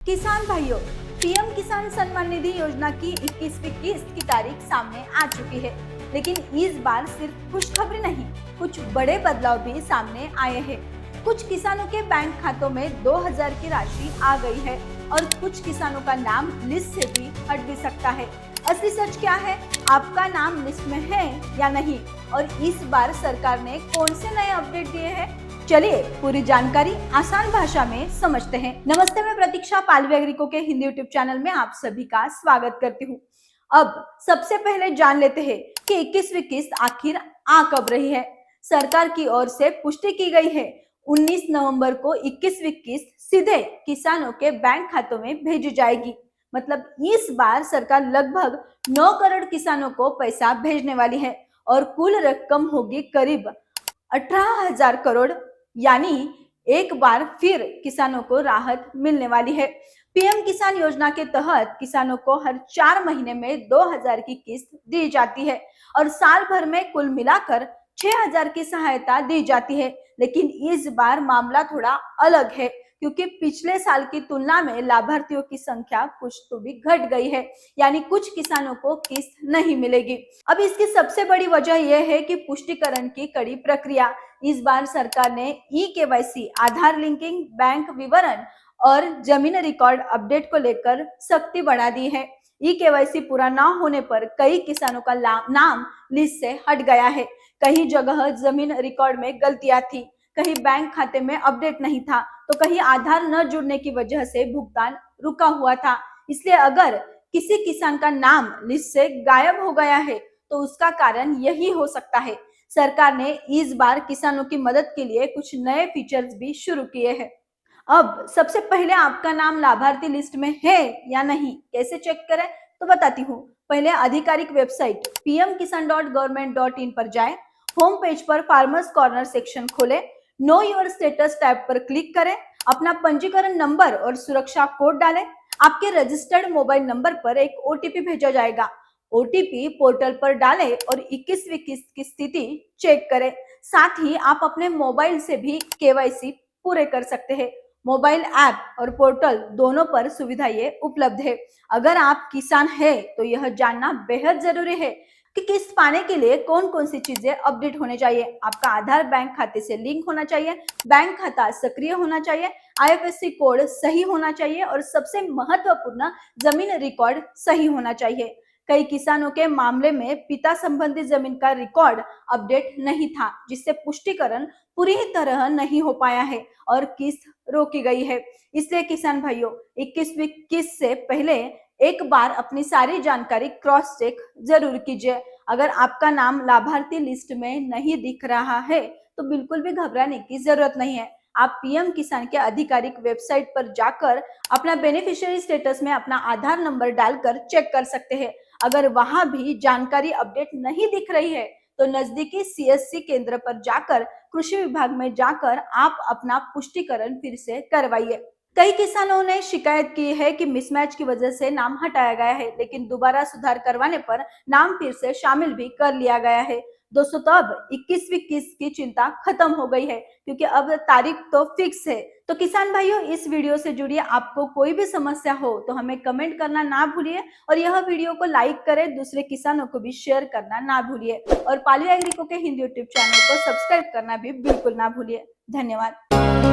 किसान भाइयों, पीएम किसान सम्मान निधि योजना की 21वीं किस्त की तारीख सामने आ चुकी है, लेकिन इस बार सिर्फ खुशखबरी नहीं, कुछ बड़े बदलाव भी सामने आए हैं। कुछ किसानों के बैंक खातों में 2000 की राशि आ गई है और कुछ किसानों का नाम लिस्ट से भी हट भी सकता है। असली सच क्या है? आपका नाम लिस्ट में है या नहीं, और इस बार सरकार ने कौन से नए अपडेट दिए हैं? चलिए पूरी जानकारी आसान भाषा में समझते हैं। नमस्ते, मैं प्रतीक्षा पालवी एग्रीको के हिंदी यूट्यूब चैनल में आप सभी का स्वागत करती हूँ। अब सबसे पहले जान लेते हैं कि 21वीं किस्त आखिर आ कब रही है। सरकार की ओर से पुष्टि की गई है, 19 नवंबर को 21वीं किस्त सीधे किसानों के बैंक खातों में भेजी जाएगी। मतलब इस बार सरकार लगभग 9 करोड़ किसानों को पैसा भेजने वाली है और कुल रकम होगी करीब 18,000 करोड़। यानी एक बार फिर किसानों को राहत मिलने वाली है। पीएम किसान योजना के तहत किसानों को हर 4 महीने में 2000 की किस्त दी जाती है और साल भर में कुल मिलाकर 6000 की सहायता दी जाती है। लेकिन इस बार मामला थोड़ा अलग है, क्योंकि पिछले साल की तुलना में लाभार्थियों की संख्या कुछ तो भी घट गई है, यानी कुछ किसानों को किस्त नहीं मिलेगी। अब इसकी सबसे बड़ी वजह यह है कि पुष्टिकरण की कड़ी प्रक्रिया। इस बार सरकार ने ई-केवाईसी, आधार लिंकिंग, बैंक विवरण और जमीन रिकॉर्ड अपडेट को लेकर सख्ती बढ़ा दी है। ई-केवाईसी पूरा न होने पर कई किसानों का नाम लिस्ट से हट गया है। कई जगह जमीन रिकॉर्ड में गलतियां थी, कहीं बैंक खाते में अपडेट नहीं था, तो कहीं आधार न जुड़ने की वजह से भुगतान रुका हुआ था। इसलिए अगर किसी किसान का नाम लिस्ट से गायब हो गया है तो उसका कारण यही हो सकता है। सरकार ने इस बार किसानों की मदद के लिए कुछ नए फीचर्स भी शुरू किए हैं। अब सबसे पहले आपका नाम लाभार्थी लिस्ट में है या नहीं, कैसे चेक करें, तो बताती हूँ। पहले आधिकारिक वेबसाइट pmkisan.government.in पर जाएं। होम पेज पर फार्मर्स कॉर्नर सेक्शन खोलें, नो योर स्टेटस टैब पर क्लिक करें, अपना पंजीकरण नंबर और सुरक्षा कोड डालें। आपके रजिस्टर्ड मोबाइल नंबर पर एक ओटीपी भेजा जाएगा। ओटीपी पोर्टल पर डालें और 21वीं किस्त की स्थिति चेक करें। साथ ही आप अपने मोबाइल से भी केवाईसी पूरे कर सकते हैं। मोबाइल ऐप और पोर्टल दोनों पर सुविधा ये उपलब्ध है। अगर आप किसान हैं तो यह जानना बेहद जरूरी है कि किस्त पाने के लिए कौन कौन सी चीजें अपडेट होने चाहिए। आपका आधार बैंक खाते से लिंक होना चाहिए, बैंक खाता सक्रिय होना चाहिए, आईएफएससी कोड सही होना चाहिए और सबसे महत्वपूर्ण जमीन रिकॉर्ड सही होना चाहिए। कई किसानों के मामले में पिता संबंधी जमीन का रिकॉर्ड अपडेट नहीं था, जिससे पुष्टिकरण पूरी तरह नहीं हो पाया है और किस्त रोकी गई है। इसलिए किसान भाइयों, 21वीं किस्त से पहले एक बार अपनी सारी जानकारी क्रॉस चेक जरूर कीजिए। अगर आपका नाम लाभार्थी लिस्ट में नहीं दिख रहा है तो बिल्कुल भी घबराने की जरूरत नहीं है। आप पीएम किसान के आधिकारिक वेबसाइट पर जाकर अपना बेनिफिशियरी स्टेटस में अपना आधार नंबर डालकर चेक कर सकते हैं। अगर वहां भी जानकारी अपडेट नहीं दिख रही है तो नजदीकी सीएससी केंद्र पर जाकर, कृषि विभाग में जाकर आप अपना पुष्टिकरण फिर से करवाइए। कई किसानों ने शिकायत की है कि मिसमैच की वजह से नाम हटाया गया है, लेकिन दोबारा सुधार करवाने पर नाम फिर से शामिल भी कर लिया गया है। दोस्तों, तो अब 21वीं किस्त की चिंता खत्म हो गई है, क्योंकि अब तारीख तो फिक्स है। तो किसान भाइयों, इस वीडियो से जुड़िए। आपको कोई भी समस्या हो तो हमें कमेंट करना ना भूलिए और यह वीडियो को लाइक करें, दूसरे किसानों को भी शेयर करना ना भूलिए और पालवी एग्रीको के हिंदी यूट्यूब चैनल को सब्सक्राइब करना भी बिल्कुल ना भूलिए। धन्यवाद।